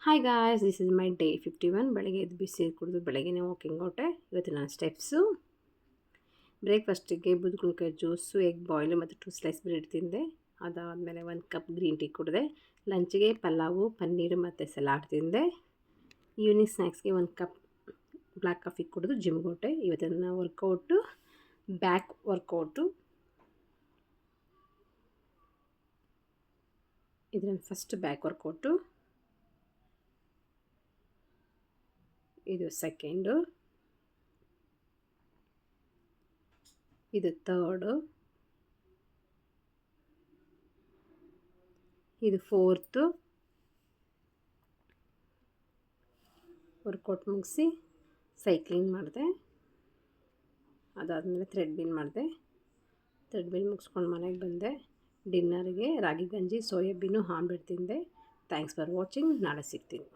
Hi guys, this is my day 51. ಬೆಳಗ್ಗೆ ಎದ್ದು ಬಿಸಿ ಕುಡಿದು ಬೆಳಗ್ಗೆ ವಾಕಿಂಗ್ ಹೊರಟೆ. ಇವತ್ತು ನಾನು ಸ್ಟೆಪ್ಸು ಬ್ರೇಕ್ಫಾಸ್ಟಿಗೆ ಬೂದುಗುಂಬಳಕಾಯಿ ಜ್ಯೂಸು, ಎಗ್ ಬಾಯ್ಲು ಮತ್ತು 2 ಸ್ಲೈಸ್ ಬ್ರೆಡ್ ತಿಂದೆ. ಅದಾದಮೇಲೆ 1 ಕಪ್ ಗ್ರೀನ್ ಟೀ ಕುಡಿದೆ. ಲಂಚಿಗೆ ಪಲಾವು, ಪನ್ನೀರು ಮತ್ತು ಸಲಾಡ್ ತಿಂದೆ. ಈವ್ನಿಂಗ್ ಸ್ನ್ಯಾಕ್ಸ್ಗೆ 1 ಕಪ್ ಬ್ಲ್ಯಾಕ್ ಕಾಫಿ ಕುಡಿದು ಜಿಮ್ಗೆ ಹೊರಟೆ. ಇವತ್ತಿನ ವರ್ಕೌಟು ಬ್ಯಾಕ್ ವರ್ಕೌಟು. ಇದು ನನ್ನ ಫಸ್ಟ್ ಬ್ಯಾಕ್ ವರ್ಕೌಟು. ಇದು ಸೆಕೆಂಡು, ಇದು ಥರ್ಡು, ಇದು ಫೋರ್ತು. ವರ್ಕೌಟ್ ಮುಗಿಸಿ ಸೈಕ್ಲಿಂಗ್ ಮಾಡಿದೆ. ಅದಾದಮೇಲೆ ಥ್ರೆಡ್ಮಿಲ್ ಮಾಡಿದೆ. ಥ್ರೆಡ್ಮಿಲ್ ಮುಗಿಸ್ಕೊಂಡು ಮನೆಗೆ ಬಂದೆ. ಡಿನ್ನರ್ಗೆ ರಾಗಿ ಗಂಜಿ, ಸೋಯಾಬೀನು, ಆಮ್ಲೆಟ್ ತಿಂದೆ. Thanks for watching. ನಾಳೆ ಸಿಗ್ತೀನಿ.